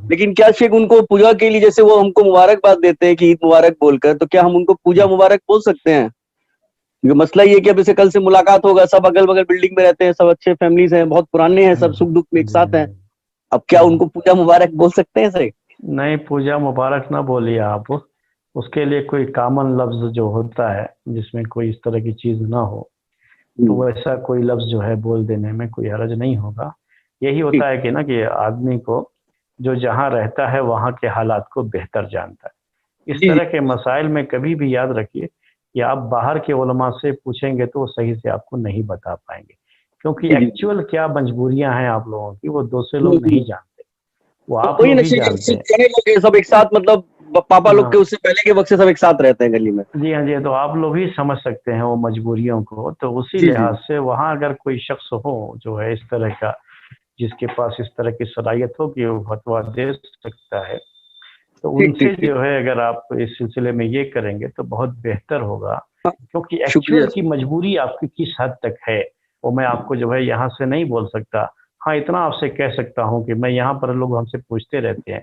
لیکن کیا شیخ ان کو پوجا کے لیے جیسے وہ ہم کو مبارکباد دیتے ہیں کہ عید مبارک بول کر, تو کیا ہم ان کو پوجا مبارک بول سکتے ہیں؟ کیونکہ مسئلہ یہ کہ اب اسے کل سے ملاقات ہوگا, سب اگل بگل بلڈنگ میں رہتے ہیں, سب اچھے فیملیز ہیں, بہت پرانے ہیں, سب سکھ دکھ میں ایک ساتھ ہیں. اب کیا ان کو پوجا مبارک بول سکتے ہیں صحیح؟ نہیں, پوجا مبارک نہ بولیے آپ. اس کے لیے کوئی کامن لفظ جو ہوتا ہے جس میں کوئی اس طرح کی چیز نہ ہو, تو ویسا کوئی لفظ جو ہے بول دینے میں کوئی حرج نہیں ہوگا. یہی ہوتا ہے کہ نا کہ آدمی کو جو جہاں رہتا ہے وہاں کے حالات کو بہتر جانتا ہے. اس طرح کے مسائل میں کبھی بھی یاد رکھیے کہ آپ باہر کے علماء سے پوچھیں گے تو وہ صحیح سے آپ کو نہیں بتا پائیں گے, کیونکہ ایکچوئل کیا مجبوریاں ہیں آپ لوگوں کی وہ دوسرے لوگ نہیں جانتے, وہ آپ لوگ ہی جانتے ہیں. سب ایک ساتھ مطلب پاپا لوگ کے اس سے پہلے کے وقت سے سب ایک ساتھ رہتے ہیں گلی میں. جی ہاں جی. تو آپ لوگ ہی سمجھ سکتے ہیں وہ مجبوریوں کو. تو اسی لحاظ سے وہاں اگر کوئی شخص ہو جو ہے اس طرح کا, جس کے پاس اس طرح کی صلاحیت ہو کہ وہ فتویٰ دے سکتا ہے, تو ان سے جو ہے اگر آپ اس سلسلے میں یہ کریں گے تو بہت بہتر ہوگا. کیونکہ ایکچوئل کی مجبوری آپ کی کس حد تک ہے وہ میں آپ کو جو ہے یہاں سے نہیں بول سکتا. ہاں اتنا آپ سے کہہ سکتا ہوں کہ میں یہاں پر لوگ ہم سے پوچھتے رہتے ہیں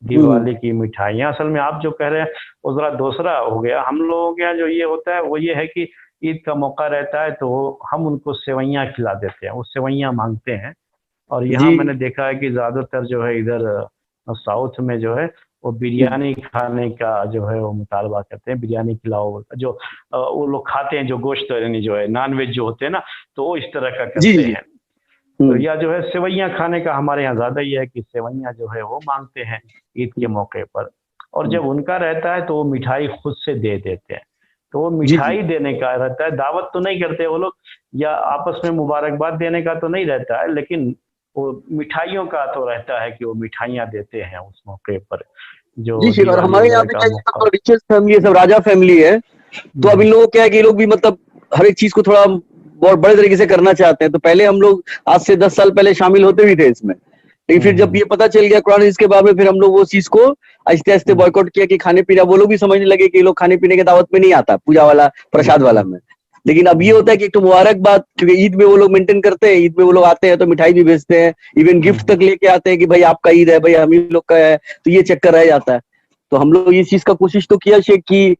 دیوالی کی مٹھائیاں. اصل میں آپ جو کہہ رہے ہیں وہ ذرا دوسرا ہو گیا. ہم لوگوں کے یہاں جو یہ ہوتا ہے وہ یہ ہے کہ عید کا موقع رہتا ہے تو ہم ان کو سیوئیاں کھلا دیتے ہیں, وہ سیوئیاں مانگتے ہیں. اور یہاں میں نے دیکھا ہے کہ زیادہ تر جو ہے ادھر ساؤتھ میں جو ہے وہ بریانی کھانے کا جو ہے وہ مطالبہ کرتے ہیں. بریانی کھلاؤ, جو وہ لوگ کھاتے ہیں جو گوشت یعنی جو ہے نان ویج جو ہوتے ہیں نا, تو وہ اس طرح کا کرتے ہیں. تو یا جو ہے سیوئیاں کھانے کا ہمارے یہاں زیادہ ہی ہے کہ سیوئیاں جو ہے وہ مانگتے ہیں عید کے موقع پر. اور جب ان کا رہتا ہے تو وہ مٹھائی خود سے دے دیتے ہیں. تو وہ مٹھائی دینے کا رہتا ہے, دعوت تو نہیں کرتے وہ لوگ, یا آپس میں مبارکباد دینے کا تو نہیں رہتا ہے, لیکن وہ مٹھائیوں کا تو رہتا ہے کہ وہ مٹھائیاں دیتے ہیں اس موقع پر. جو اور ہمارے یہاں پہ موقع ریچسٹ فیملی ہے, سب راجا فیملی ہے. تو اب ان لوگوں کیا ہے کہ یہ لوگ بھی مطلب ہر ایک چیز کو تھوڑا بہت بڑے طریقے سے کرنا چاہتے ہیں. تو پہلے ہم لوگ آج سے 10 سال پہلے شامل ہوتے بھی تھے اس میں, لیکن پھر جب یہ پتا چل گیا قرآن اس کے بارے میں, پھر ہم لوگ وہ چیز کو آہستہ آہستہ بوائکاٹ کیا کہ کھانے پینا وہ لوگ بھی سمجھنے لگے کہ یہ لوگ کھانے پینے کے دعوت میں نہیں آتا, پوجا والا پرساد والا میں. لیکن اب یہ ہوتا ہے کہ ایک تو مبارکباد, کیونکہ عید میں وہ لوگ مینٹین کرتے ہیں, عید میں وہ لوگ آتے ہیں تو مٹھائی بھی بھیجتے ہیں, ایون گفٹ تک لے کے آتے ہیں کہ بھائی آپ کا عید ہے, بھائی ہم لوگ کا ہے, تو یہ چکر رہ جاتا ہے. تو ہم لوگ اس چیز کا کوشش تو کیا شیخ کی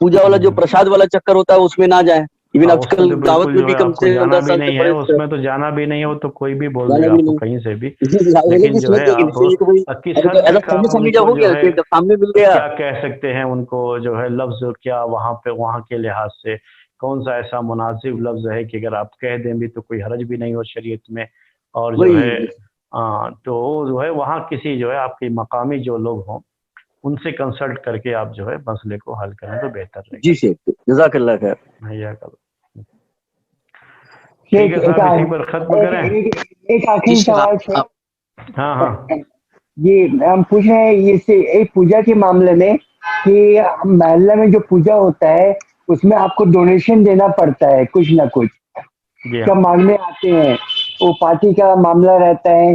پوجا والا جو پرساد والا چکر ہوتا ہے اس میں نہ جائیں. ایون آج اس میں کل تو دعوت بالکل میں جو بھی ہے کم آپ کو سے کم جانا 10 بھی سال سے نہیں ہے, پرہیز اس میں تو جانا بھی نہیں ہو تو کوئی بھی بول دے جانا گا بھی آپ کو نہیں. کہیں سے بھی. وہ لوگ لیکن بھی جو ہے سمجھتے آپ ہیں کہ کس حد تک آپ ان سمجھا کو ہو جو گیا ہے کہ سامنے مل گیا. کیا کہہ سکتے ہیں ان کو جو ہے لفظ کیا وہاں پہ وہاں کے لحاظ سے کون سا ایسا مناسب لفظ ہے کہ اگر آپ کہہ دیں بھی تو کوئی حرج بھی نہیں ہو شریعت میں. اور جو ہے وہی تو جو ہے وہاں کسی جو ہے آپ کی مقامی جو لوگ ہوں ان سے کنسلٹ کر کے آپ جو ہے مسئلے کو حل کریں تو بہتر رہے جی شیخ, جزاک اللہ خیر. گا. ٹھیک ہے صاحب, اسی پر ختم کریں. ایک جی آخری شیخ سوال آپ ہاں ہاں یہ ہم پوچھ رہے ہیں یہ ایک پوجا کے معاملے میں کہ محلہ میں جو پوجا ہوتا ہے اس میں آپ کو ڈونیشن دینا پڑتا ہے کچھ نہ کچھ جی کیا مانگنے آتے ہیں, وہ پارٹی کا معاملہ رہتا ہے